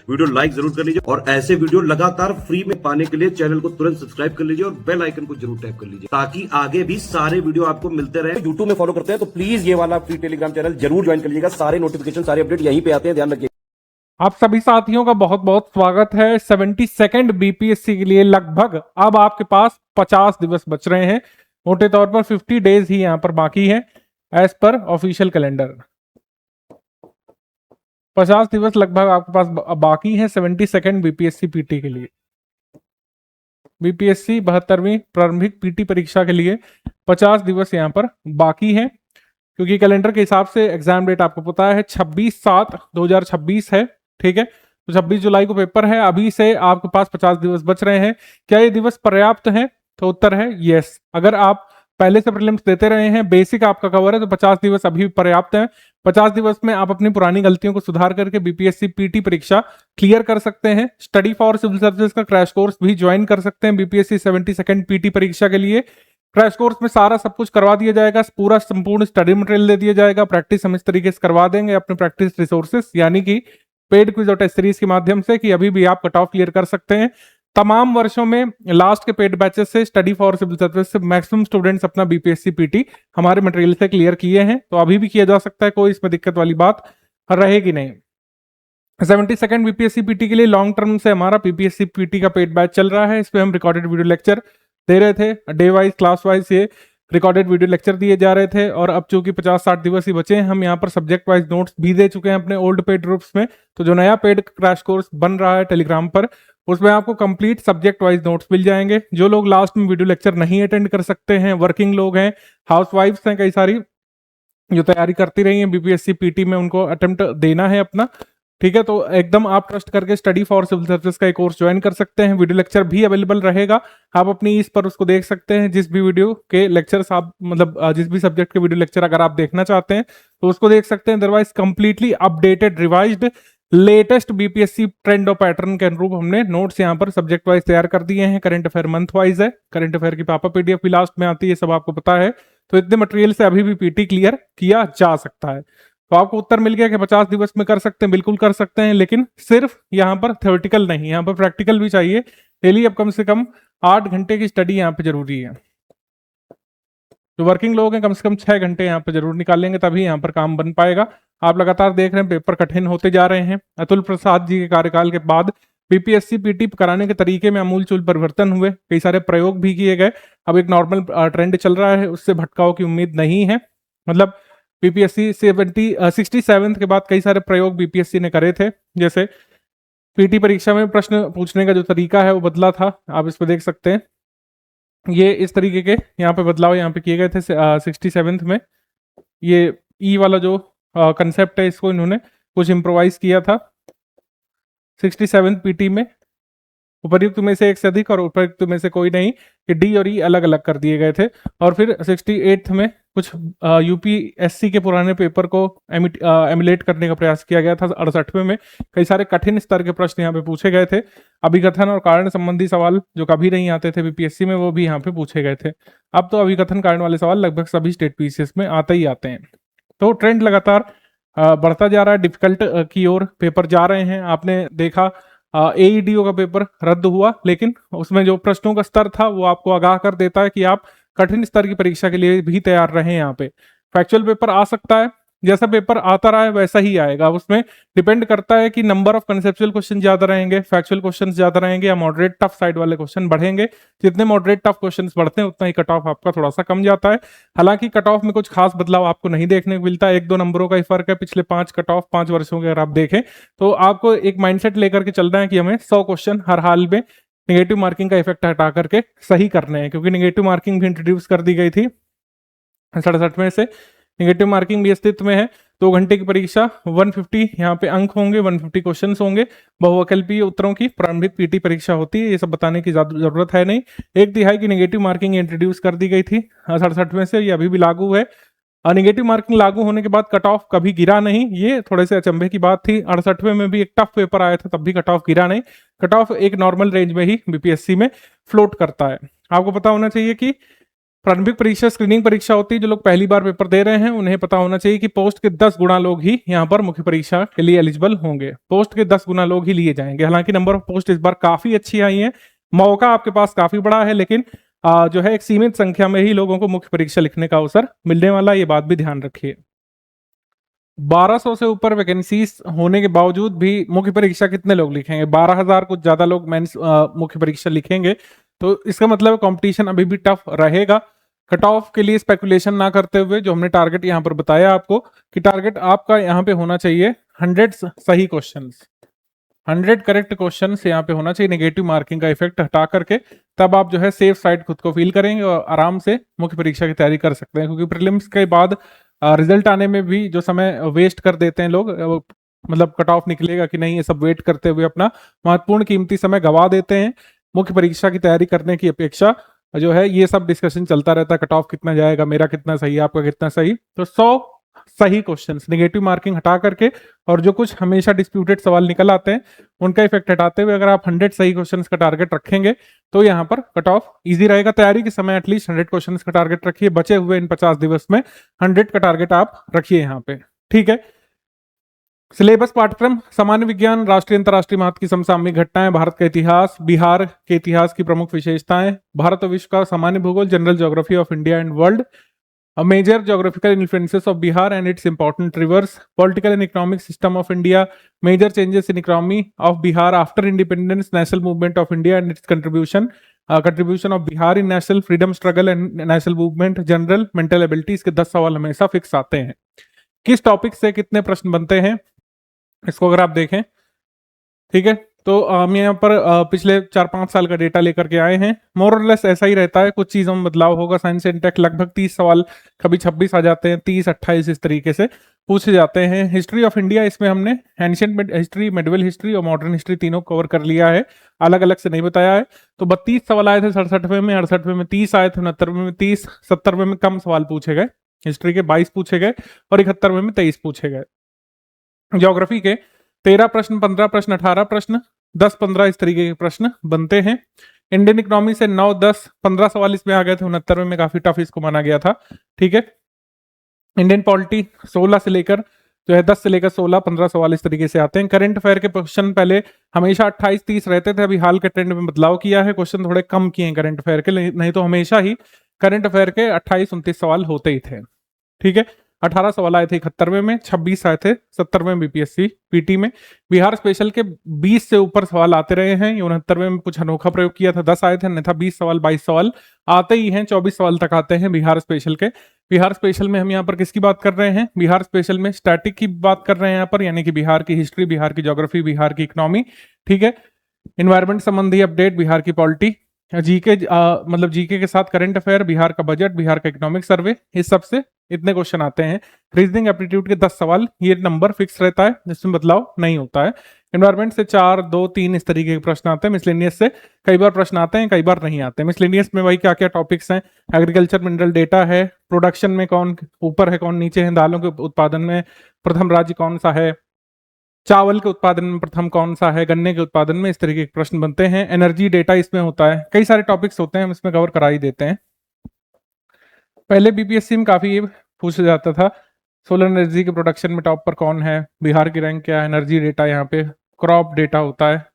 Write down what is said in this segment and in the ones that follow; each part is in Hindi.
वीडियो लाइक जरूर कर लीजिए और ऐसे वीडियो लगातार फ्री में पाने के लिए चैनल को तुरंत सब्सक्राइब कर लीजिए और बेल आइकन को जरूर टैप कर लीजिए ताकि आगे भी सारे वीडियो आपको मिलते रहे। यूट्यूब में फॉलो करते हैं तो प्लीज ये वाला फ्री टेलीग्राम चैनल जरूर ज्वाइन कर लीजिएगा। सारे नोटिफिकेशन सारे अपडेट यहीं पे आते हैं, ध्यान रखिए। आप सभी साथियों का बहुत बहुत स्वागत है। 72nd बीपीएससी के लिए लगभग अब आपके पास 50 दिवस बच रहे हैं। मोटे तौर पर 50 डेज ही यहां पर बाकी है एज पर ऑफिशियल कैलेंडर। 50 दिवस लगभग आपके पास बाकी है 72nd बीपीएससी पीटी के लिए। बीपीएससी 72वीं प्रारंभिक पीटी परीक्षा के लिए 50 दिवस यहां पर बाकी है, क्योंकि कैलेंडर के हिसाब से एग्जाम डेट आपको पता है 26/7/2026 है। ठीक है, तो 26 जुलाई को पेपर है। अभी से आपके पास 50 दिवस बच रहे हैं। क्या ये दिवस पर्याप्त है? तो उत्तर है यस। अगर आप पहले से प्रीलिम्स देते रहे हैं, बेसिक आपका कवर है, तो 50 दिवस अभी भी पर्याप्त है। 50 दिवस में आप अपनी पुरानी गलतियों को सुधार करके बीपीएससी पीटी परीक्षा क्लियर कर सकते हैं। स्टडी फॉर सिविल सर्विसेज का क्रैश कोर्स भी ज्वाइन कर सकते हैं बीपीएससी 72nd पीटी परीक्षा के लिए। क्रैश कोर्स में सारा सब कुछ करवा दिया जाएगा, पूरा संपूर्ण स्टडी मटेरियल दे दिया जाएगा। प्रैक्टिस हम इस तरीके से करवा देंगे अपने प्रैक्टिस रिसोर्सेस यानी कि पेड क्विज और टेस्ट सीरीज के माध्यम से कि अभी भी आप कट ऑफ क्लियर कर सकते हैं। तमाम वर्षों में लास्ट के पेड बैचेस से स्टडी फॉर सिविल सर्विस से मैक्सिमम स्टूडेंट्स अपना बीपीएससी पीटी हमारे मटेरियल से क्लियर किए हैं, तो अभी भी किया जा सकता है, कोई इसमें दिक्कत वाली बात रहेगी नहीं। 72nd बीपीएससी पीटी के लिए लॉन्ग टर्म से हमारा बीपीएससी पीटी का पेड बैच चल रहा है। इसमें हम रिकॉर्डेड वीडियो लेक्चर दे रहे थे, डे वाइज क्लास वाइज ये रिकॉर्डेड वीडियो लेक्चर दिए जा रहे थे। और अब चूंकि 50-60 दिवस ही बचे हैं, हम यहाँ पर सब्जेक्ट वाइज नोट्स भी दे चुके हैं अपने ओल्ड पेड ग्रुप्स में। तो जो नया पेड क्रैश कोर्स बन रहा है टेलीग्राम पर, उसमें आपको कंप्लीट सब्जेक्ट वाइज नोट्स मिल जाएंगे। जो लोग लास्ट में वीडियो लेक्चर नहीं अटेंड कर सकते हैं, वर्किंग लोग हैं, हाउस वाइफ्स हैं, कई सारी जो तैयारी करती रही हैं बीपीएससी पीटी में, उनको अटेम्प्ट देना है अपना। ठीक है, तो एकदम आप ट्रस्ट करके स्टडी फॉर सिविल सर्विसेज का एक कोर्स ज्वाइन कर सकते हैं। वीडियो लेक्चर भी अवेलेबल रहेगा, आप अपनी इस पर उसको देख सकते हैं। जिस भी वीडियो के लेक्चर्स आप मतलब जिस भी सब्जेक्ट के वीडियो लेक्चर अगर आप देखना चाहते हैं तो उसको देख सकते हैं। Otherwise completely updated revised latest BPSC trend और पैटर्न के अनुरूप हमने नोट्स यहाँ पर सब्जेक्ट वाइज तैयार कर दिए हैं। करंट अफेयर मंथ वाइज है, करंट अफेयर की पापा पीडीएफ भी लास्ट में आती है, सब आपको पता है। तो इतने मटेरियल से अभी भी पीटी क्लियर किया जा सकता है। तो आपको उत्तर मिल गया कि 50 दिवस में कर सकते हैं, बिल्कुल कर सकते हैं, लेकिन सिर्फ यहाँ पर थ्योरेटिकल नहीं, यहाँ पर प्रैक्टिकल भी चाहिए। डेली अब कम से कम 8 घंटे की स्टडी यहाँ पे जरूरी है। जो वर्किंग लोग हैं कम से कम 6 घंटे यहाँ पे जरूर निकालेंगे, तभी यहाँ पर काम बन पाएगा। आप लगातार देख रहे हैं पेपर कठिन होते जा रहे हैं। अतुल प्रसाद जी के कार्यकाल के बाद बीपीएससी पीटी कराने के तरीके में आमूलचूल परिवर्तन हुए, कई सारे प्रयोग भी किए गए। अब एक नॉर्मल ट्रेंड चल रहा है, उससे भटकाव की उम्मीद नहीं है। मतलब बीपीएससी 67 के बाद कई सारे प्रयोग बीपीएससी ने करे थे, जैसे पीटी परीक्षा में प्रश्न पूछने का जो तरीका है वो बदला था। आप इस पे देख सकते हैं, ये इस तरीके के यहाँ पे बदलाव यहाँ पे किए गए थे 67 में। ये ई वाला जो कंसेप्ट है, इसको इन्होंने कुछ इम्प्रोवाइज किया था 67 पीटी में। उपर्युक्त में से एक से अधिक और उपर्युक्त में से कोई नहीं, कि डी और ई अलग अलग कर दिए गए थे। और फिर 68 में कुछ यूपीएससी के पुराने पेपर को एमुलेट करने का प्रयास किया गया था। 68वें में कई सारे कठिन स्तर के प्रश्न यहाँ पे पूछे गए थे। अभिकथन और कारण संबंधी सवाल जो कभी नहीं आते थे बीपीएससी में, वो भी यहाँ पे पूछे गए थे। अब तो अभिकथन कारण वाले सवाल लगभग सभी स्टेट पीसीएस में आते ही आते हैं। तो ट्रेंड लगातार बढ़ता जा रहा है, डिफिकल्ट की ओर पेपर जा रहे हैं। आपने देखा एईडीओ का पेपर रद्द हुआ, लेकिन उसमें जो प्रश्नों का स्तर था वो आपको आगाह कर देता है कि आप कठिन स्तर की परीक्षा के लिए भी तैयार रहें। यहाँ पे फैक्चुअल पेपर आ सकता है, जैसा पेपर आता रहा है वैसा ही आएगा। उसमें डिपेंड करता है कि नंबर ऑफ कंसेप्चुअल क्वेश्चन ज्यादा रहेंगे, फैक्चुअल क्वेश्चन ज्यादा रहेंगे, या मॉडरेट टफ साइड वाले क्वेश्चन बढ़ेंगे। जितने मॉडरेट टफ क्वेश्चन बढ़ते हैं उतना ही कट ऑफ आपका थोड़ा सा कम जाता है। हालांकि कट ऑफ में कुछ खास बदलाव आपको नहीं देखने को मिलता है, 1-2 नंबरों का ही फर्क है। पिछले 5 कट ऑफ 5 वर्षों के अगर आप देखें तो आपको एक माइंडसेट लेकर के चलना है कि हमें 100 क्वेश्चन हर हाल में नेगेटिव मार्किंग का इफेक्ट हटा करके सही करने हैं, क्योंकि नेगेटिव मार्किंग भी इंट्रोड्यूस कर दी गई थी 67 में से। नेगेटिव मार्किंग भी अस्तित्व में है। 2 घंटे की परीक्षा, 150 यहाँ पे अंक होंगे, 150 क्वेश्चन होंगे। बहुविकल्पीय उत्तरों की प्रारंभिक पीटी परीक्षा होती है, ये सब बताने की जरूरत है नहीं। 1/3 की नेगेटिव मार्किंग इंट्रोड्यूस कर दी गई थी 67 में से, ये अभी भी लागू है। नेगेटिव मार्किंग लागू होने के बाद कट ऑफ कभी गिरा नहीं, ये थोड़े से अचंभे की बात थी। 68वें में भी एक टफ पेपर आया था, तब भी कट ऑफ गिरा नहीं। कट ऑफ एक नॉर्मल रेंज में ही बीपीएससी में फ्लोट करता है। आपको पता होना चाहिए कि प्रारंभिक परीक्षा स्क्रीनिंग परीक्षा होती है। जो लोग पहली बार पेपर दे रहे हैं उन्हें पता होना चाहिए कि पोस्ट के 10 गुना लोग ही यहाँ पर मुख्य परीक्षा के लिए एलिजिबल होंगे। पोस्ट के 10 गुना लोग ही लिए जाएंगे। हालांकि नंबर ऑफ पोस्ट इस बार काफी अच्छी आई है, मौका आपके पास काफी बड़ा है, लेकिन जो है एक सीमित संख्या में ही लोगों को मुख्य परीक्षा लिखने का अवसर मिलने वाला, ये बात भी ध्यान रखिए। 1200 से ऊपर वैकेंसीज होने के बावजूद भी मुख्य परीक्षा कितने लोग लिखेंगे? 12,000 कुछ ज्यादा लोग मेंस मुख्य परीक्षा लिखेंगे, तो इसका मतलब कंपटीशन अभी भी टफ रहेगा। कट ऑफ के लिए स्पेकुलेशन ना करते हुए जो हमने टारगेट यहाँ पर बताया आपको कि टारगेट आपका यहाँ पे होना चाहिए 100 सही क्वेश्चंस, 100 करेक्ट क्वेश्चंस यहाँ पे होना चाहिए। नेगेटिव मार्किंग का इफेक्ट हटा करके तब आप जो है सेफ साइड खुद को फील करेंगे और आराम से मुख्य परीक्षा की तैयारी कर सकते हैं। क्योंकि प्रीलिम्स के बाद रिजल्ट आने में भी जो समय वेस्ट कर देते हैं लोग, मतलब कट ऑफ निकलेगा कि नहीं, ये सब वेट करते हुए अपना महत्वपूर्ण कीमती समय गवा देते हैं। मुख्य परीक्षा की तैयारी करने की अपेक्षा जो है ये सब डिस्कशन चलता रहता है, कट ऑफ कितना जाएगा, मेरा कितना सही है, आपका कितना सही। तो 100 सही क्वेश्चंस, नेगेटिव मार्किंग हटा करके और जो कुछ हमेशा डिस्प्यूटेड सवाल निकल आते हैं उनका इफेक्ट हटाते हुए अगर आप 100 सही क्वेश्चंस का टारगेट रखेंगे तो यहाँ पर कट ऑफ इजी रहेगा। तैयारी के समय एटलीस्ट 100 क्वेश्चंस का टारगेट रखिए। बचे हुए इन 50 दिवस में 100 का टारगेट आप रखिए यहाँ पे, ठीक है। सिलेबस पाठ्यक्रम सामान्य विज्ञान, राष्ट्रीय अंतर्राष्ट्रीय महत्व की समसामयिक घटनाएं, भारत का इतिहास, बिहार के इतिहास की प्रमुख विशेषताएं, भारत और विश्व का सामान्य भूगोल, general geography of India and world, major geographical influences of Bihar and its important rivers, political and economic system of India, major changes in economy of Bihar after independence, national movement of India and its contribution of Bihar in national freedom struggle and national movement, general mental abilities के 10 सवाल हमेशा फिक्स आते हैं। किस टॉपिक से कितने प्रश्न बनते हैं इसको अगर आप देखें, ठीक है, तो हम यहाँ पर पिछले 4-5 साल का डेटा लेकर के आए हैं। मोर और लेस ऐसा ही रहता है, कुछ चीजों में बदलाव होगा। साइंस एंड टेक लगभग 30 सवाल, कभी 26 आ जाते हैं, 30, 28 इस तरीके से पूछे जाते हैं। हिस्ट्री ऑफ इंडिया, इसमें हमने एंशिएंट हिस्ट्री, मेडिवल हिस्ट्री और मॉडर्न हिस्ट्री तीनों कवर कर लिया है, अलग अलग से नहीं बताया है। तो 32 सवाल आए थे 67वें में, 68वें में 30 आए थे, 69वें में 30, 70वें में कम सवाल पूछे गए, हिस्ट्री के 22 पूछे गए और 71वें में 23 पूछे गए। ज्योग्राफी के 13 प्रश्न, 15 प्रश्न, 18 प्रश्न, 10-15 इस तरीके के प्रश्न बनते हैं। इंडियन इकोनॉमी से 9, 10, 15 सवाल इसमें आ गए थे, 69वें में काफी टफ इसको माना गया था, ठीक है। इंडियन पॉलिटी 16 से लेकर जो है 10 से लेकर 16, 15 सवाल इस तरीके से आते हैं। करंट अफेयर के क्वेश्चन पहले हमेशा 28-30 रहते थे, अभी हाल के ट्रेंड में बदलाव किया है, क्वेश्चन थोड़े कम किए हैं करंट अफेयर के, नहीं तो हमेशा ही करंट अफेयर के 28-29 सवाल होते ही थे, ठीक है। 18 सवाल आए थे 71वें में, 26 आए थे 70वें बीपीएससी पीटी में। बिहार स्पेशल के 20 से ऊपर सवाल आते रहे हैं, 69वें में कुछ अनोखा प्रयोग किया था, 10 आए थे, अन्यथा 20 सवाल 22 सवाल आते ही हैं, 24 सवाल तक आते हैं बिहार स्पेशल के। बिहार स्पेशल में हम यहाँ पर किसकी बात कर रहे हैं? बिहार स्पेशल में स्टैटिक की बात कर रहे हैं यहाँ पर, यानी कि बिहार की हिस्ट्री, बिहार की ज्योग्राफी, बिहार की इकोनॉमी, ठीक है। इन्वायरमेंट संबंधी अपडेट, बिहार की पॉलिटी, जीके मतलब जीके के साथ करंट अफेयर, बिहार का बजट, बिहार का इकोनॉमिक सर्वे, इस सब से इतने क्वेश्चन आते हैं। रीजनिंग एप्टीट्यूड के 10 सवाल, ये नंबर फिक्स रहता है, जिसमें बदलाव नहीं होता है। एनवायरमेंट से 4, 2, 3 इस तरीके के प्रश्न आते हैं। मिसलेनियस से कई बार प्रश्न आते हैं, कई बार नहीं आते हैं। मिसलेनियस में वही क्या क्या टॉपिक्स हैं, एग्रीकल्चर मिनरल डेटा है, प्रोडक्शन में कौन ऊपर है कौन नीचे है, दालों के उत्पादन में प्रथम राज्य कौन सा है, चावल के उत्पादन में प्रथम कौन सा है, गन्ने के उत्पादन में, इस तरीके के प्रश्न बनते हैं। एनर्जी डेटा इसमें होता है, कई सारे टॉपिक्स होते हैं, हम इसमें कवर करा ही देते हैं। पहले बीपीएससी में काफी पूछा जाता था, सोलर एनर्जी के प्रोडक्शन में टॉप पर कौन है, बिहार की रैंक क्या है, एनर्जी डेटा, यहाँ पे क्रॉप डेटा होता है,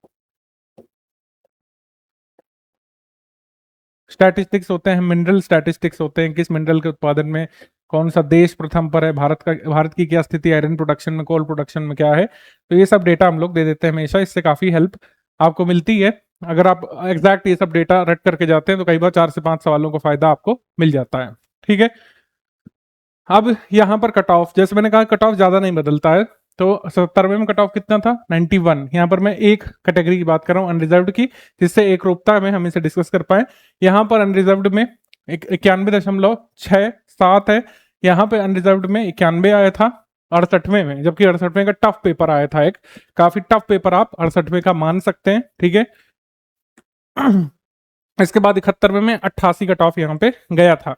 स्टैटिस्टिक्स होते हैं, मिनरल स्टैटिस्टिक्स होते हैं, किस मिनरल के उत्पादन में कौन सा देश प्रथम पर है, भारत की क्या स्थिति, आयरन प्रोडक्शन में, कोल प्रोडक्शन में क्या है, तो ये सब डेटा हम लोग दे देते हैं हमेशा। इससे काफी हेल्प आपको मिलती है। अगर आप एग्जैक्ट ये सब डेटा रट करके जाते हैं तो कई बार 4 से 5 सवालों का फायदा आपको मिल जाता है, ठीक है। अब यहाँ पर कट ऑफ, जैसे मैंने कहा कट ऑफ ज्यादा नहीं बदलता है, तो 70वें में कट ऑफ कितना था, 91। यहाँ पर मैं एक कैटेगरी की बात कर रहा हूँ, अनरिजर्व्ड की, जिससे एक रूपता में हम इसे डिस्कस कर पाए। यहाँ पर अनरिजर्व्ड में 91.67 है, यहाँ पे अनरिजर्व्ड में 91 आया था 68वें में, जबकि 68वें का टफ पेपर आया था, एक काफी टफ पेपर आप 68वें का मान सकते हैं, ठीक है। इसके बाद 71वें में 88 कट ऑफ यहाँ पे गया था,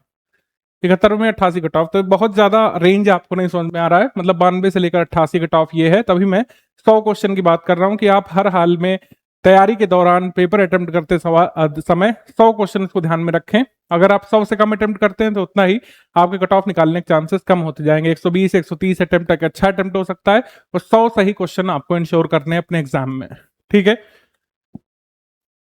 71 में 88 कट ऑफ, तो बहुत ज्यादा रेंज आपको नहीं समझ में आ रहा है, मतलब 92 से लेकर 88 कट ऑफ ये है। तभी मैं 100 क्वेश्चन की बात कर रहा हूं कि आप हर हाल में तैयारी के दौरान पेपर अटेम्प्ट करते समय 100 क्वेश्चन को ध्यान में रखें। अगर आप 100 से कम अटेम्प्ट करते हैं तो उतना ही आपके कट ऑफ निकालने के चांसेस कम होते जाएंगे। 120 130 अटेम्प्ट तक अच्छा अटेम्प्ट हो सकता है और 100 सही क्वेश्चन आपको इंश्योर करने हैं अपने एग्जाम में। ठीक है,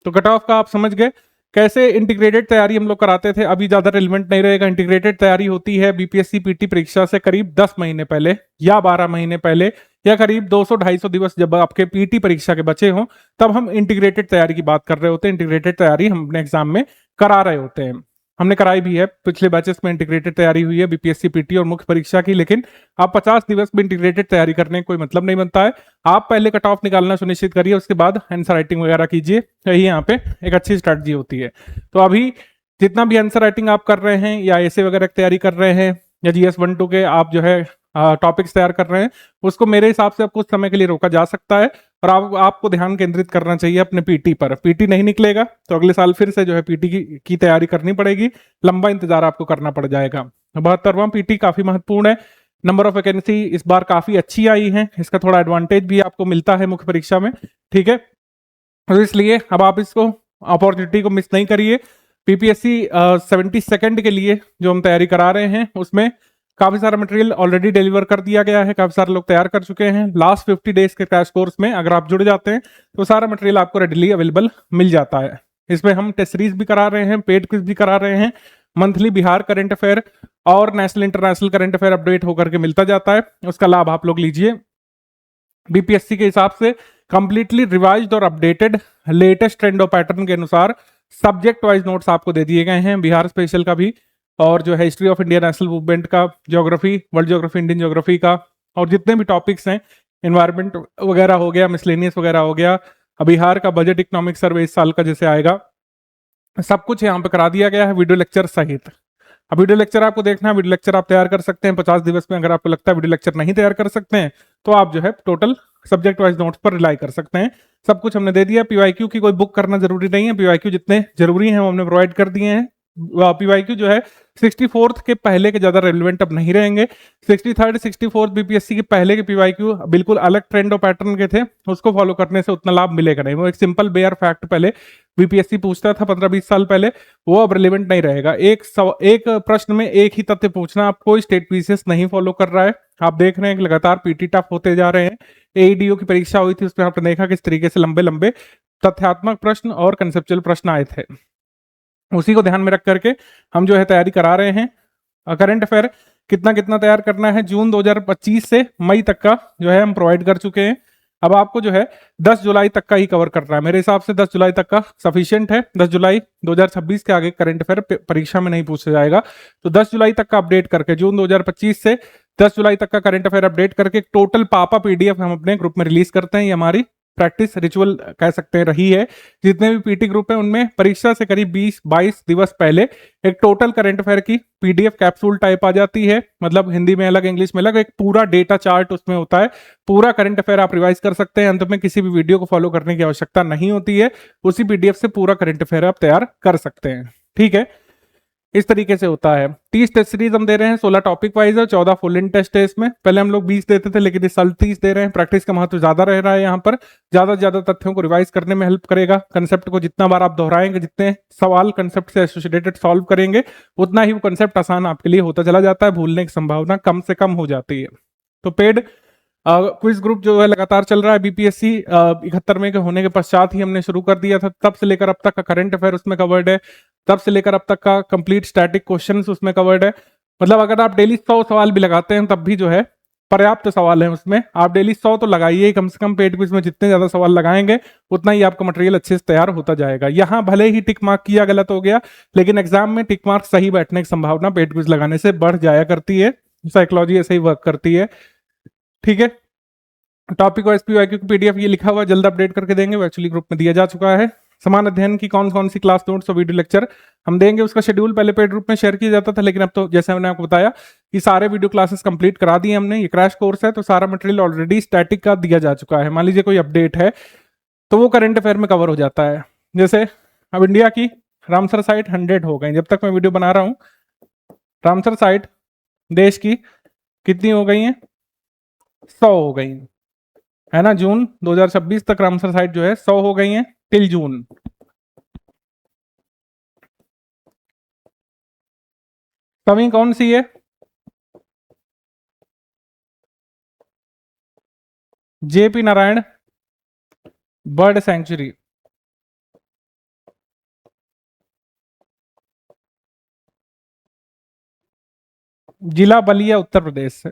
तो कट ऑफ का आप समझ गए। कैसे इंटीग्रेटेड तैयारी हम लोग कराते थे, अभी ज्यादा रिलेवेंट नहीं रहेगा। इंटीग्रेटेड तैयारी होती है बीपीएससी पीटी परीक्षा से करीब 10 महीने पहले या 12 महीने पहले या करीब 200-250 दिवस जब आपके पीटी परीक्षा के बचे हों, तब हम इंटीग्रेटेड तैयारी की बात कर रहे होते हैं। इंटीग्रेटेड तैयारी हम अपने एग्जाम में करा रहे होते हैं, हमने कराई भी है। पिछले बैचेस में इंटीग्रेटेड तैयारी हुई है बीपीएससी पीटी और मुख्य परीक्षा की, लेकिन आप 50 दिवस में इंटीग्रेटेड तैयारी करने का कोई मतलब नहीं बनता है। आप पहले कट ऑफ निकालना सुनिश्चित करिए, उसके बाद आंसर राइटिंग वगैरह कीजिए, यही यहाँ पे एक अच्छी स्ट्रैटेजी होती है। तो अभी जितना भी आंसर राइटिंग आप कर रहे हैं या ऐसे वगैरह की तैयारी कर रहे हैं या जीएस 1-2 के आप जो है टॉपिक्स तैयार कर रहे हैं, उसको मेरे हिसाब से अब कुछ समय के लिए रोका जा सकता है और आपको ध्यान केंद्रित करना चाहिए अपने पीटी पर। पीटी नहीं निकलेगा तो अगले साल फिर से जो है पीटी की तैयारी करनी पड़ेगी, लंबा इंतजार आपको करना पड़ जाएगा। 72वां पीटी काफी महत्वपूर्ण है। नंबर ऑफ वैकेंसी इस बार काफी अच्छी आई है, इसका थोड़ा एडवांटेज भी आपको मिलता है मुख्य परीक्षा में। ठीक है, तो इसलिए अब आप इसको अपॉर्चुनिटी को मिस नहीं करिए। पीपीएससी 72nd के लिए जो हम तैयारी करा रहे हैं उसमें काफी सारा मटेरियल ऑलरेडी डिलीवर कर दिया गया है, काफी सारे लोग तैयार कर चुके हैं। लास्ट 50 डेज के क्रैश कोर्स में अगर आप जुड़ जाते हैं तो सारा मटेरियल आपको रेडिली अवेलेबल मिल जाता है। इसमें हम टेस्ट सीरीज भी करा रहे हैं, पेड क्विज भी करा रहे हैं, मंथली बिहार करंट अफेयर और national international current affair update होकर के मिलता जाता है, उसका लाभ आप लोग लीजिए। बीपीएससी के हिसाब से कंप्लीटली रिवाइज्ड और अपडेटेड लेटेस्ट ट्रेंड और पैटर्न के अनुसार सब्जेक्ट वाइज नोट्स आपको दे दिए गए हैं, बिहार स्पेशल का भी और जो है history of India national movement का, geography, world geography, Indian geography का, और जितने भी टॉपिक्स हैं, एनवायरमेंट वगैरह हो गया, मिसलेनियस वगैरह हो गया, बिहार का बजट इकोनॉमिक सर्वे इस साल का जैसे आएगा, सब कुछ यहाँ पे करा दिया गया है वीडियो लेक्चर सहित। अब वीडियो लेक्चर आपको देखना है, वीडियो लेक्चर आप तैयार कर सकते हैं 50 दिवस में। अगर आपको लगता है वीडियो लेक्चर नहीं तैयार कर सकते हैं तो आप जो है टोटल सब्जेक्ट वाइज नोट्स पर रिलाई कर सकते हैं। सब कुछ हमने दे दिया। पीवाईक्यू की कोई बुक करना जरूरी नहीं है, पीवाईक्यू जितने जरूरी हैं वो हमने प्रोवाइड कर दिए हैं। पीवाईक्यू जो है 64th के पहले के ज्यादा रेलिवेंट अब नहीं रहेंगे। 63rd 64th बीपीएससी के पहले के पीवाईक्यू बिल्कुल अलग ट्रेंड और पैटर्न के थे, उसको फॉलो करने से उतना लाभ मिलेगा नहीं। वो एक सिंपल बेयर फैक्ट पहले बीपीएससी पूछता था 15-20 साल पहले, वो अब रिलेवेंट नहीं रहेगा। एक प्रश्न में एक ही तथ्य पूछना, आप कोई स्टेट पीसीएस नहीं फॉलो कर रहा है। आप देख रहे हैं कि लगातार पीटी टफ होते जा रहे हैं। एईडीओ की परीक्षा हुई थी, उसमें आपने देखा किस तरीके से लंबे लंबे तथ्यात्मक प्रश्न और कंसेप्चुअल प्रश्न आए थे। उसी को ध्यान में रख करके हम जो है तैयारी करा रहे हैं। करंट अफेयर कितना कितना तैयार करना है जून 2025 से मई तक का जो है हम प्रोवाइड कर चुके हैं। अब आपको जो है 10 जुलाई तक का ही कवर करना है। मेरे हिसाब से 10 जुलाई तक का सफिशिएंट है। 10 जुलाई 2026 के आगे करंट अफेयर परीक्षा में नहीं पूछा जाएगा, तो 10 जुलाई तक का अपडेट करके जून 2025 से 10 जुलाई तक का करंट अफेयर अपडेट करके टोटल पापा पीडीएफ हम अपने ग्रुप में रिलीज करते हैं। ये हमारी प्रैक्टिस रिचुअल कह सकते हैं रही है। जितने भी पीटी ग्रुप है उनमें परीक्षा से करीब 20-22 दिवस पहले एक टोटल करंट अफेयर की पीडीएफ कैप्सूल टाइप आ जाती है, मतलब हिंदी में अलग इंग्लिश में अलग, एक पूरा डेटा चार्ट उसमें होता है। पूरा करंट अफेयर आप रिवाइज कर सकते हैं, अंत में किसी भी वीडियो को फॉलो करने की आवश्यकता नहीं होती है। उसी पीडीएफ से पूरा करंट अफेयर आप तैयार कर सकते हैं। ठीक है, इस तरीके से होता है। 30 टेस्ट सीरीज हम दे रहे हैं, 16 टॉपिक वाइज है, 14 फुल इन टेस्ट है इसमें। पहले हम लोग 20 देते थे, लेकिन इस साल 30 दे रहे हैं। प्रैक्टिस का महत्व ज्यादा रह रहा है यहाँ पर, ज्यादा से ज्यादा तथ्यों को रिवाइज करने में हेल्प करेगा। कंसेप्ट को जितना बार आप दोहराएंगे, जितने सवाल कंसेप्ट से एसोसिएटेड सॉल्व करेंगे, उतना ही वो कंसेप्ट आसान आपके लिए होता चला जाता है, भूलने की संभावना कम से कम हो जाती है। तो पेड क्विज ग्रुप जो है लगातार चल रहा है। बीपीएससी 71 के होने के पश्चात ही हमने शुरू कर दिया था, तब से लेकर अब तक का करंट अफेयर उसमें कवर्ड है, तब से लेकर अब तक का कंप्लीट स्टैटिक क्वेश्चंस उसमें कवर्ड है। मतलब अगर आप डेली 100 सवाल भी लगाते हैं तब भी जो है पर्याप्त सवाल है उसमें। आप डेली 100 तो लगाइए कम से कम। पेड क्विज में जितने ज्यादा सवाल लगाएंगे उतना ही आपका मटेरियल अच्छे से तैयार होता जाएगा। यहाँ भले ही टिक मार्क किया गलत हो गया, लेकिन एग्जाम में टिक मार्क सही बैठने की संभावना पेड क्विज लगाने से बढ़ जाया करती है। साइकोलॉजी ऐसे ही वर्क करती है। ठीक है, टॉपिक वाइज पीवाईक्यू की पीडीएफ ये लिखा हुआ जल्द अपडेट करके देंगे, वो एक्चुअली ग्रुप में दिया जा चुका है। समान अध्ययन की कौन कौन सी क्लास नोट्स और वीडियो लेक्चर हम देंगे, उसका शेड्यूल पहले पेड ग्रुप में शेयर किया जाता था, लेकिन अब तो जैसे मैंने आपको बताया कि सारे वीडियो क्लासेस कंप्लीट करा दिए हमने। ये क्रैश कोर्स है तो सारा मटेरियल ऑलरेडी स्टैटिक का दिया जा चुका है। मान लीजिए कोई अपडेट है तो वो करंट अफेयर में कवर हो जाता है। जैसे अब इंडिया की रामसर साइट 100 हो गई, जब तक मैं वीडियो बना रहा हूँ रामसर साइट देश की कितनी हो गई है, 100 हो गई है ना, जून 2026 तक रामसर साइट जो है 100 हो गई है टिल जून। कमी कौन सी है? JP Narayan bird sanctuary. जिला बलिया उत्तर प्रदेश से।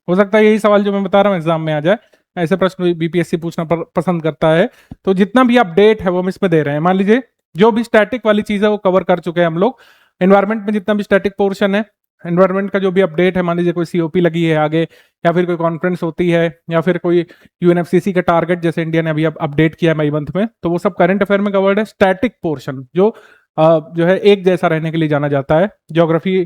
हो सकता है यही सवाल जो मैं बता रहा हूं एग्जाम में आ जाए, ऐसे प्रश्न बीपीएससी पूछना पसंद करता है। तो जितना भी अपडेट है वो हम इसमें दे रहे हैं। मान लीजिए जो भी स्टैटिक वाली चीज है वो कवर कर चुके हैं हम लोग। एनवायरमेंट में जितना भी स्टैटिक पोर्शन है, एनवायरमेंट का जो भी अपडेट है, मान लीजिए कोई सीओपी लगी है आगे, या फिर कोई कॉन्फ्रेंस होती है, या फिर कोई यूएनएफसीसी का टारगेट जैसे इंडिया ने अभी अपडेट किया है मई मंथ में, तो वो सब करंट अफेयर में कवर्ड है। स्टैटिक पोर्शन जो है एक जैसा रहने के लिए जाना जाता है। Geography,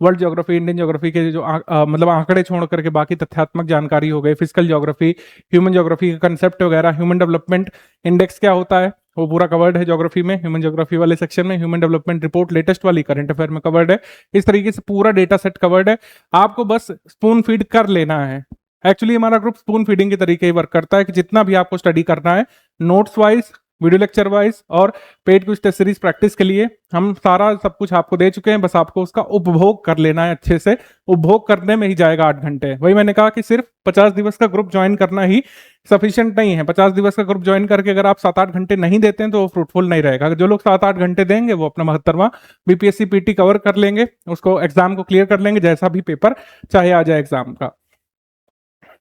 world geography, Indian geography के जो मतलब आंकड़े छोड़ करके बाकी तथ्यात्मक जानकारी हो गई, फिजिकल ज्योग्राफी, ह्यूमन ज्योग्राफी का कंसेप्ट वगैरह, ह्यूमन डेवलपमेंट इंडेक्स क्या होता है वो पूरा कवर्ड है ज्योग्राफी में, ह्यूमन ज्योग्राफी वाले सेक्शन में। ह्यूमन डेवलपमेंट रिपोर्ट लेटेस्ट वाली करंट अफेयर में कवर्ड है। इस तरीके से पूरा डेटा सेट कवर्ड है। आपको बस स्पून फीड कर लेना है। एक्चुअली हमारा ग्रुप स्पून फीडिंग के तरीके ही वर्क करता है कि जितना भी आपको स्टडी करना है, notes wise, video lecture wise और paid quiz test series practice के लिए हम सारा सब कुछ आपको दे चुके हैं। बस आपको उसका उपभोग कर लेना है अच्छे से। उपभोग करने में ही जाएगा 8 घंटे। वही मैंने कहा कि सिर्फ 50 दिवस का ग्रुप ज्वाइन करना ही सफिशिएंट नहीं है। 50 दिवस का ग्रुप ज्वाइन करके अगर आप 7-8 घंटे नहीं देते हैं तो वो फ्रूटफुल नहीं रहेगा। जो लोग 7-8 घंटे देंगे वो अपना 72वां बीपीएससी पीटी कवर कर लेंगे, उसको एग्जाम को क्लियर कर लेंगे, जैसा भी पेपर चाहे आ जाए एग्जाम का।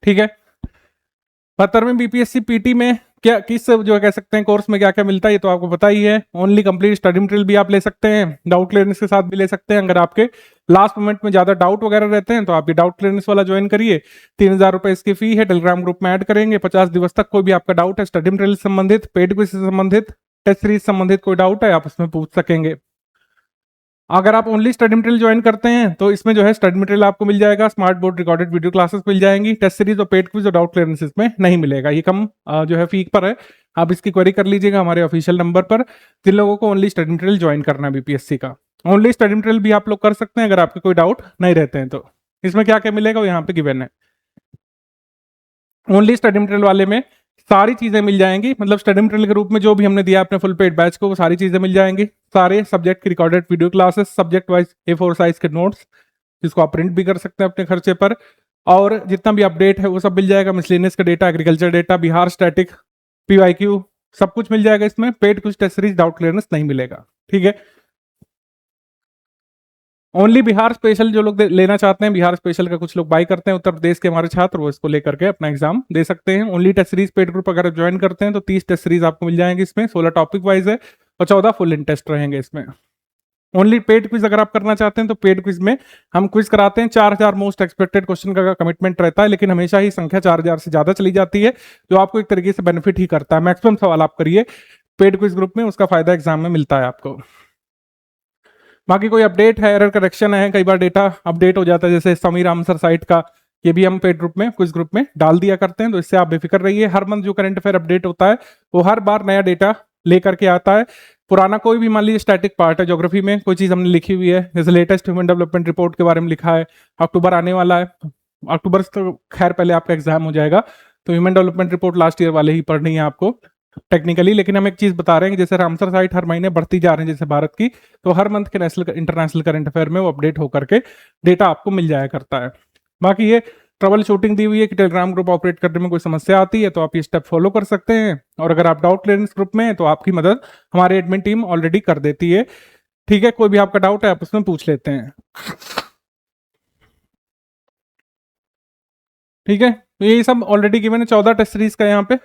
ठीक है। 72वें बीपीएससी पीटी में क्या किस जो कह सकते हैं कोर्स में क्या क्या मिलता है ये तो आपको पता ही है। ओनली कंप्लीट स्टडी मटेरियल भी आप ले सकते हैं, डाउट क्लियरेंस के साथ भी ले सकते हैं। अगर आपके लास्ट मोमेंट में ज्यादा डाउट वगैरह रहते हैं तो आप ये डाउट क्लियरेंस वाला ज्वाइन करिए। 3000 रुपए इसकी फी है, टेलीग्राम ग्रुप में ऐड करेंगे। 50 दिवस तक कोई भी आपका डाउट है स्टडी मटेरियल से संबंधित, पेड क्विज से संबंधित, टेस्ट सीरीज संबंधित कोई डाउट है आप उसमें पूछ सकेंगे। अगर आप ओनली स्टडी मटेरियल ज्वाइन करते हैं तो इसमें जो है स्टडी मटेरियल आपको मिल जाएगा, smart board recorded video classes मिल जाएंगी, टेस्ट सीरीज और पेड क्विज और डाउट क्लियरेंस इसमें नहीं मिलेगा। ये कम जो है फी पर है। आप इसकी क्वेरी कर लीजिएगा हमारे ऑफिशियल नंबर पर। जिन लोगों को ओनली स्टडी मटेरियल ज्वाइन करना है बीपीएससी का, ओनली स्टडी मटेरियल भी आप लोग कर सकते हैं अगर आपके कोई डाउट नहीं रहते हैं तो। इसमें क्या क्या मिलेगा वो यहाँ पे गिवन है। ओनली स्टडी मटेरियल वाले में सारी चीजें मिल जाएंगी, मतलब स्टडी मटेरियल के रूप में जो भी हमने दिया अपने फुल पेड बैच को वो सारी चीजें मिल जाएंगी। सारे सब्जेक्ट की recorded video classes, subject wise A4 size के नोट्स जिसको आप प्रिंट भी कर सकते हैं अपने खर्चे पर, और जितना भी अपडेट है वो सब मिल जाएगा। मिसलेनियस का data, agriculture data, Bihar static, PYQ सब कुछ मिल जाएगा इसमें। पेड कुछ टेस्ट सीरीज, डाउट क्लियरेंस नहीं मिलेगा। ठीक है। ओनली बिहार स्पेशल जो लोग लेना चाहते हैं, बिहार स्पेशल का कुछ लोग बाई करते हैं उत्तर प्रदेश के हमारे छात्र, वो इसको लेकर के अपना एग्जाम दे सकते हैं। Only test series paid group अगर आप ज्वाइन करते हैं तो 30 टेस्ट सीरीज आपको मिल जाएंगे इसमें, 16 टॉपिक वाइज है और 14 फुल इन टेस्ट रहेंगे इसमें। ओनली पेड क्विज अगर आप करना चाहते हैं तो पेड क्विज में हम क्विज कराते हैं। 4000 मोस्ट एक्सपेक्टेड क्वेश्चन का कमिटमेंट रहता है, लेकिन हमेशा ही संख्या 4000 से ज्यादा चली जाती है, जो आपको एक तरीके से बेनिफिट ही करता है। मैक्सिमम सवाल आप करिए पेड क्विज ग्रुप में, उसका फायदा एग्जाम में मिलता है आपको। बाकी कोई अपडेट है, एरर करेक्शन है, कई बार डेटा अपडेट हो जाता है, जैसे समीर आमसर साइट का, ये भी हम पेड ग्रुप में, क्विज ग्रुप में डाल दिया करते हैं, तो इससे आप बेफिक्र रहिए। हर मंथ जो करंट अफेयर अपडेट होता है वो हर बार नया डेटा लेकर के आता है। पुराना कोई भी मान लीजिए स्टैटिक पार्ट है, ज्योग्राफी में कोई चीज हमने लिखी हुई है, जैसे लेटेस्ट ह्यूमन डेवलपमेंट रिपोर्ट के बारे में लिखा है, अक्टूबर आने वाला है, अक्टूबर से तो खैर पहले आपका एग्जाम हो जाएगा, तो human development report last year वाले ही पढ़नी है आपको टेक्निकली। लेकिन हम एक चीज बता रहे हैं कि जैसे रामसर साइट हर महीने बढ़ती जा रही है जैसे भारत की, तो हर मंथ के नेशनल इंटरनेशनल करंट अफेयर में वो अपडेट होकर के डेटा आपको मिल जाया करता है। बाकी ये ट्रबल शूटिंग दी हुई है कि टेलीग्राम ग्रुप ऑपरेट करने में कोई समस्या आती है तो आप ये स्टेप फॉलो कर सकते हैं, और अगर आप डाउट क्लियरेंस ग्रुप में हैं तो आपकी मदद हमारी एडमिन टीम ऑलरेडी कर देती है। ठीक है, कोई भी आपका डाउट है आप उसमें पूछ लेते हैं। ठीक है, तो ये सब ऑलरेडी गिवन है। 14 टेस्ट सीरीज का यहाँ पे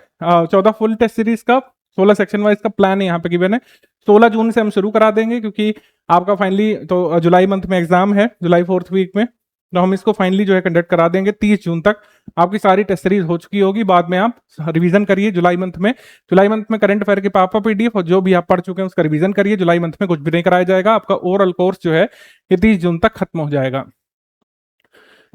14 फुल टेस्ट सीरीज का 16 सेक्शन वाइज का प्लान है यहाँ पे गिवन है। 16 जून से हम शुरू करा देंगे, क्योंकि आपका फाइनली तो जुलाई मंथ में एग्जाम है, जुलाई 4th वीक में, तो हम इसको फाइनली जो है कंडक्ट करा देंगे। 30 जून तक आपकी सारी टेस्ट सीरीज हो चुकी होगी। बाद में आप रिवीजन करिए जुलाई मंथ में। जुलाई मंथ में करंट अफेयर के पापा PDF और जो भी आप पढ़ चुके हैं उसका रिवीजन करिए। जुलाई मंथ में कुछ भी नहीं कराया जाएगा, आपका ओवरऑल कोर्स जो है ये 30 जून तक खत्म हो जाएगा।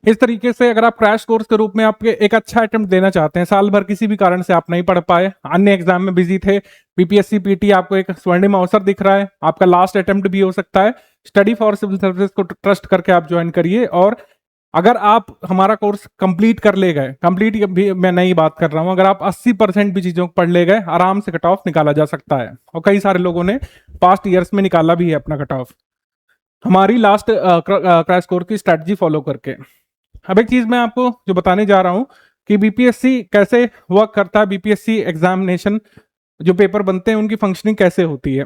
इस तरीके से अगर आप क्रैश कोर्स के रूप में आपके एक अच्छा अटेम्प्ट देना चाहते हैं, साल भर किसी भी कारण से आप नहीं पढ़ पाए, अन्य एग्जाम में बिजी थे, बीपीएससी पीटी आपको एक स्वर्णिम अवसर दिख रहा है, आपका लास्ट अटेम्प्ट भी हो सकता है, स्टडी फॉर सिविल सर्विसेज को ट्रस्ट करके आप ज्वाइन करिए और अगर आप हमारा कोर्स कंप्लीट कर ले गए, कंप्लीट भी मैं नहीं बात कर रहा हूं, अगर आप 80% भी चीजों को पढ़ ले गए, आराम से कट ऑफ निकाला जा सकता है। और कई सारे लोगों ने पास्ट ईयर्स में निकाला भी है अपना कट ऑफ, हमारी लास्ट क्रैश कोर्स की स्ट्रेटजी फॉलो करके। अब एक चीज मैं आपको जो बताने जा रहा हूं कि बीपीएससी कैसे वर्क करता है, बीपीएससी एग्जामिनेशन जो पेपर बनते हैं उनकी फंक्शनिंग कैसे होती है।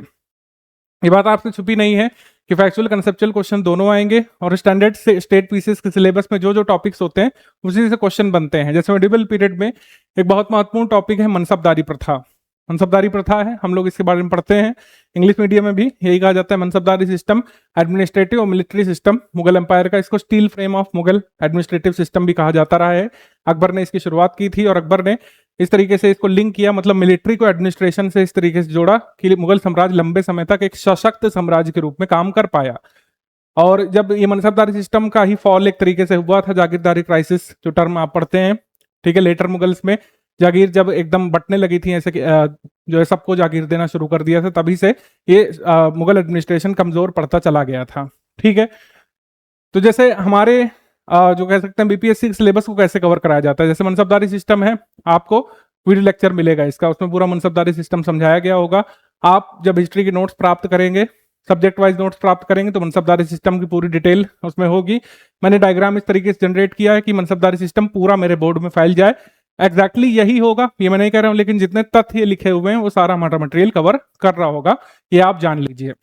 ये बात आपसे छुपी नहीं है कि फैक्चुअल कंसेप्चुअल क्वेश्चन दोनों आएंगे, और स्टैंडर्ड से स्टेट पीसीएस के सिलेबस में जो जो टॉपिक्स होते हैं उसी से क्वेश्चन बनते हैं। जैसे मेडिवल पीरियड में एक बहुत महत्वपूर्ण टॉपिक है मनसबदारी प्रथा। मनसबदारी प्रथा है, हम लोग इसके बारे में पढ़ते हैं, इंग्लिश मीडियम में भी यही कहा जाता है मनसबदारी सिस्टम, एडमिनिस्ट्रेटिव और मिलिट्री सिस्टम मुगल एम्पायर का। इसको steel frame of Mughal administrative system भी कहा जाता रहा है। अकबर ने इसकी शुरुआत की थी और अकबर ने इस तरीके से इसको लिंक किया, मतलब मिलिट्री को एडमिनिस्ट्रेशन से इस तरीके से जोड़ा कि मुगल साम्राज्य लंबे समय तक एक सशक्त साम्राज्य के रूप में काम कर पाया। और जब ये मनसबदारी सिस्टम का ही फॉल एक तरीके से हुआ था, जागीरदारी क्राइसिस जो टर्म आप पढ़ते हैं, ठीक है, लेटर मुगल्स में जागीर जब एकदम बटने लगी थी, ऐसे जो है सबको जागीर देना शुरू कर दिया था, तभी से ये मुगल एडमिनिस्ट्रेशन कमजोर पड़ता चला गया था। ठीक है, तो जैसे हमारे जो कह सकते हैं बीपीएससी सिलेबस को कैसे कवर कराया जाता है, जैसे मनसबदारी सिस्टम है, आपको वीडियो लेक्चर मिलेगा इसका, उसमें पूरा मनसबदारी सिस्टम समझाया गया होगा। आप जब हिस्ट्री के नोट्स प्राप्त करेंगे, सब्जेक्ट वाइज नोट्स प्राप्त करेंगे, तो मनसबदारी सिस्टम की पूरी डिटेल उसमें होगी। मैंने डायग्राम इस तरीके से जनरेट किया है कि मनसबदारी सिस्टम पूरा मेरे बोर्ड में फैल जाए। एग्जैक्टली यही होगा ये मैं नहीं कह रहा हूं, लेकिन जितने तथ्य लिखे हुए हैं वो सारा हमारा मटेरियल कवर कर रहा होगा, ये आप जान लीजिए।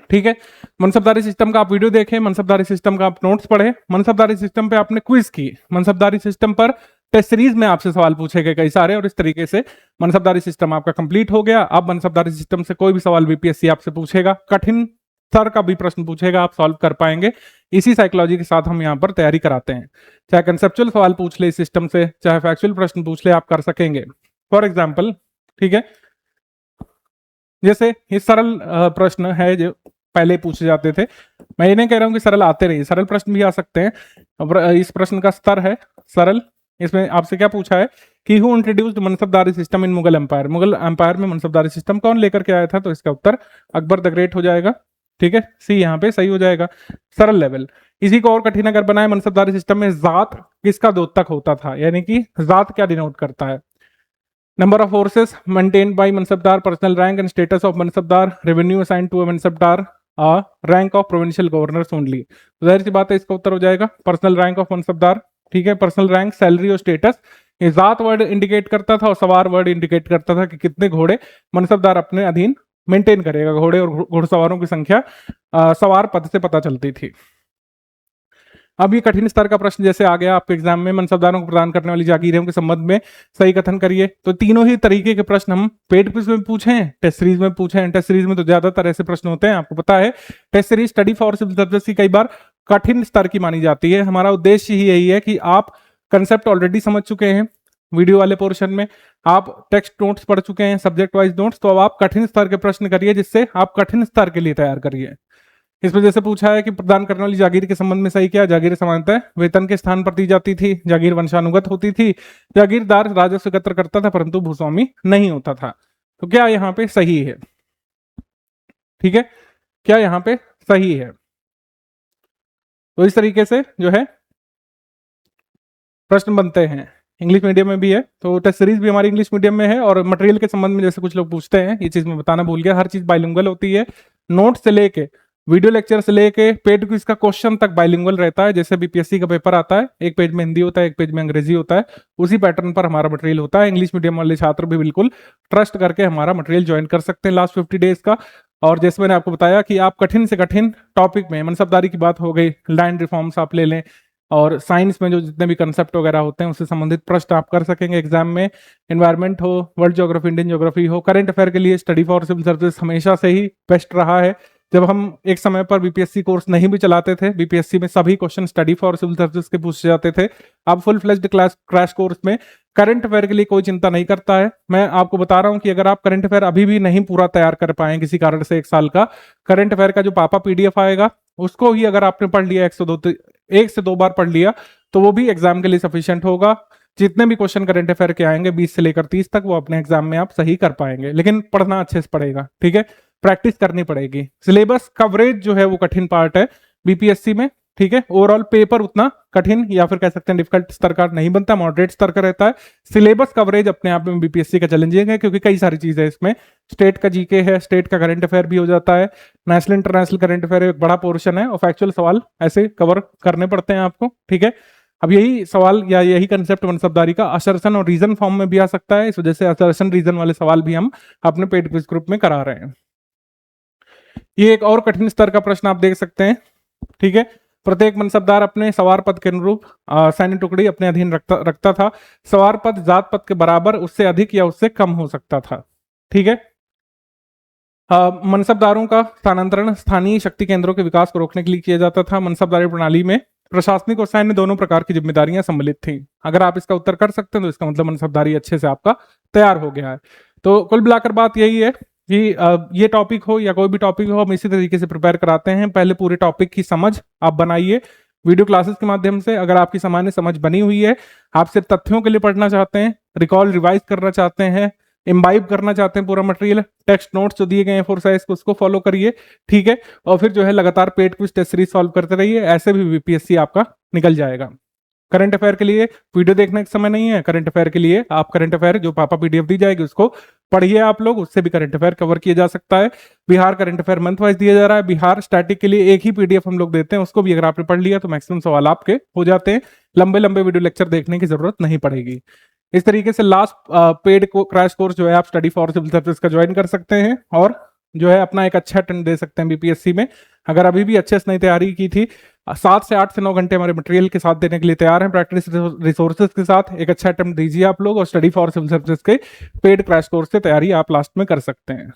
ठीक है, मनसबदारी सिस्टम का आप वीडियो देखें, मनसबदारी सिस्टम का आप नोट्स पढ़े, मनसबदारी सिस्टम पे आपने क्विज की, मनसबदारी सिस्टम पर टेस्ट सीरीज में आपसे सवाल पूछे गए कई सारे, और इस तरीके से मनसबदारी सिस्टम आपका कंप्लीट हो गया। अब मनसबदारी सिस्टम से कोई भी सवाल बीपीएससी आपसे पूछेगा, कठिन स्तर का भी प्रश्न पूछेगा, आप सॉल्व कर पाएंगे। इसी साइकोलॉजी के साथ हम यहाँ पर तैयारी कराते हैं। चाहे कंसेप्चुअल सवाल पूछ ले इस सिस्टम से, चाहे फैक्चुअल प्रश्न पूछ ले, आप कर सकेंगे। फॉर एग्जाम्पल, ठीक है, जैसे ये सरल प्रश्न है जो पहले पूछे जाते थे, मैं ये नहीं कह रहा हूं कि सरल आते रहिए, सरल प्रश्न भी आ सकते हैं। अब इस प्रश्न का स्तर है सरल। इसमें आपसे क्या पूछा है कि who introduced mansabdari system in Mughal empire, Mughal empire में मनसबदारी सिस्टम कौन लेकर के आया था, तो इसका उत्तर अकबर द ग्रेट हो जाएगा। ठीक है, सी यहाँ पे सही हो जाएगा, सरल लेवल। इसी को और कठिन अगर बनाए, मनसबदारी सिस्टम में जात किसका द्योतक होता था, यानी कि जात क्या डिनोट करता है। Number of forces maintained by mansabdar, personal rank and status of mansabdar, revenue assigned to a mansabdar, rank of provincial governors only. जाहिर सी बात है इसका उत्तर हो जाएगा पर्सनल रैंक ऑफ मनसबदार। ठीक है, पर्सनल रैंक, सैलरी और स्टेटस, ये जात वर्ड इंडिकेट करता था और सवार वर्ड इंडिकेट करता था कि कितने घोड़े मनसबदार अपने अधीन मेंटेन करेगा। घोड़े और घुड़सवारों की संख्या सवार पद से पता चलती थी। अब ये कठिन स्तर का प्रश्न जैसे आ गया आपके एग्जाम में, मनसबदारों को प्रदान करने वाली जागीरों के संबंध में सही कथन करिए। तो तीनों ही तरीके के प्रश्न हम पेड क्विज में पूछे हैं, टेस्ट सीरीज में पूछे हैं। टेस्ट सीरीज में तो ज्यादातर ऐसे प्रश्न होते हैं, आपको पता है test series study for civil service की कई बार कठिन स्तर की मानी जाती है। हमारा उद्देश्य ही यही है कि आप कंसेप्ट ऑलरेडी समझ चुके हैं वीडियो वाले पोर्शन में, आप टेक्स्ट नोट्स पढ़ चुके हैं, सब्जेक्ट वाइज नोट्स, तो अब आप कठिन स्तर के प्रश्न करिए जिससे आप कठिन स्तर के लिए तैयार करिए। इसमें जैसे पूछा है कि प्रदान करने वाली जागीर के संबंध में सही क्या, जागीर सामान्यतः वेतन के स्थान पर दी जाती थी, जागीर वंशानुगत होती थी, जागीरदार राजस्व एकत्र करता था परंतु भूस्वामी नहीं होता था। तो क्या यहाँ पे सही है? ठीक है, क्या यहाँ पे सही है? तो इस तरीके से जो है प्रश्न बनते हैं। इंग्लिश मीडियम में भी है, तो टेस्ट सीरीज भी हमारी इंग्लिश मीडियम में है। और मटेरियल के संबंध में जैसे कुछ लोग पूछते हैं, ये चीज मैं बताना भूल गया, हर चीज बाइलिंगुअल होती है। नोट से लेके वीडियो लेक्चर से लेके पेड क्विज का क्वेश्चन तक बाइलिंगुअल रहता है। जैसे बीपीएससी का पेपर आता है, एक पेज में हिंदी होता है, एक पेज में अंग्रेजी होता है, उसी पैटर्न पर हमारा मटेरियल होता है। इंग्लिश मीडियम वाले छात्र भी बिल्कुल ट्रस्ट करके हमारा मटेरियल ज्वाइन कर सकते हैं लास्ट 50 डेज का। और जैसे मैंने आपको बताया कि आप कठिन से कठिन टॉपिक में, मनसबदारी की बात हो गई, लैंड रिफॉर्म्स आप ले लें, और साइंस में जो जितने भी कंसेप्ट वगैरह होते हैं उससे संबंधित प्रश्न आप कर सकेंगे एग्जाम में। एनवायरमेंट हो, वर्ल्ड ज्योग्राफी, इंडियन ज्योग्राफी हो, करंट अफेयर के लिए स्टडी फॉर सिविल सर्विस हमेशा से ही बेस्ट रहा है। जब हम एक समय पर बीपीएससी कोर्स नहीं भी चलाते थे, बीपीएससी में सभी question study for civil service के पूछे जाते थे। अब फुल फ्लेज्ड क्रैश कोर्स में करंट अफेयर के लिए कोई चिंता नहीं करता है। मैं आपको बता रहा हूं कि अगर आप करंट अफेयर अभी भी नहीं पूरा तैयार कर पाए किसी कारण से, एक साल का करंट अफेयर का जो पापा पीडीएफ आएगा उसको ही अगर आपने पढ़ लिया, 1 से 2 बार पढ़ लिया, तो वो भी एग्जाम के लिए सफिशिएंट होगा। जितने भी क्वेश्चन करंट अफेयर के आएंगे 20 से लेकर 30 तक, वो अपने एग्जाम में आप सही कर पाएंगे। लेकिन पढ़ना अच्छे से पड़ेगा, ठीक है, प्रैक्टिस करनी पड़ेगी। सिलेबस कवरेज जो है वो कठिन पार्ट है बीपीएससी में, ठीक है। ओवरऑल पेपर उतना कठिन या फिर कह सकते हैं डिफिकल्ट स्तर का नहीं बनता, मॉडरेट स्तर का रहता है। सिलेबस कवरेज अपने आप में बीपीएससी का चैलेंजिंग है, क्योंकि कई सारी चीजें इसमें, स्टेट का जीके है, स्टेट का करंट अफेयर भी हो जाता है, नेशनल इंटरनेशनल करंट अफेयर एक बड़ा पोर्शन है, और फैक्चुअल सवाल ऐसे कवर करने पड़ते हैं आपको, ठीक है। अब यही सवाल या यही कंसेप्ट मनसबदारी का असर्शन और रीजन फॉर्म में भी आ सकता है, इस वजह से असर्शन रीजन वाले सवाल भी हम अपने पेड क्विज ग्रुप में करा रहे हैं। ये एक और कठिन स्तर का प्रश्न आप देख सकते हैं, ठीक है। प्रत्येक मनसबदार अपने सवार पद के अनुरूप सैन्य टुकड़ी अपने अधीन रखता था। सवार पद जात पद के बराबर, उससे अधिक या उससे कम हो सकता था, ठीक है। मनसबदारों का स्थानांतरण स्थानीय शक्ति केंद्रों के विकास को रोकने के लिए किया जाता था। मनसबदारी प्रणाली में प्रशासनिक और सैन्य दोनों प्रकार की जिम्मेदारियां सम्मिलित थी। अगर आप इसका उत्तर कर सकते हैं तो इसका मतलब मनसबदारी अच्छे से आपका तैयार हो गया है। तो कुल मिलाकर बात यही है कि ये टॉपिक हो या कोई भी टॉपिक हो, हम इसी तरीके से प्रिपेयर कराते हैं। पहले पूरे टॉपिक की समझ आप बनाइए वीडियो क्लासेस के माध्यम से। अगर आपकी सामान्य समझ बनी हुई है, आप सिर्फ तथ्यों के लिए पढ़ना चाहते हैं, रिकॉल रिवाइज करना चाहते हैं, इम्बाइब करना चाहते हैं पूरा मटेरियल, टेक्स्ट नोट्स जो दिए गए हैं 4 साइज को, उसको फॉलो करिए, ठीक है। और फिर जो है लगातार paid quiz test series solve करते रहिए, ऐसे भी बीपीएससी आपका निकल जाएगा। करंट अफेयर के लिए वीडियो देखने का समय नहीं है, करंट अफेयर के लिए आप करंट अफेयर जो पापा पीडीएफ दी जाएगी उसको पढ़िए आप लोग, उससे भी करंट अफेयर कवर किया जा सकता है। Bihar current affair month wise दिया जा रहा है, बिहार स्टैटिक के लिए एक ही पीडीएफ हम लोग देते हैं, उसको भी अगर आपने पढ़ लिया तो मैक्सिमम सवाल आपके हो जाते हैं, लंबे लंबे वीडियो लेक्चर देखने की जरूरत नहीं पड़ेगी। इस तरीके से लास्ट पेड क्रैश कोर्स जो है आप स्टडी फॉर सिविल सर्विस का ज्वाइन कर सकते हैं, और जो है अपना एक अच्छा अटेम्प्ट दे सकते हैं बीपीएससी में। अगर अभी भी अच्छे से नहीं तैयारी की थी, 7 से 8 से 9 घंटे हमारे मटेरियल के साथ देने के लिए तैयार हैं, प्रैक्टिस रिसोर्सेज के साथ। एक अच्छा अटेम्प्ट दीजिए आप लोग, और स्टडी फॉर सिविल सर्विसेज के पेड क्रैश कोर्स से तैयारी आप लास्ट में कर सकते हैं।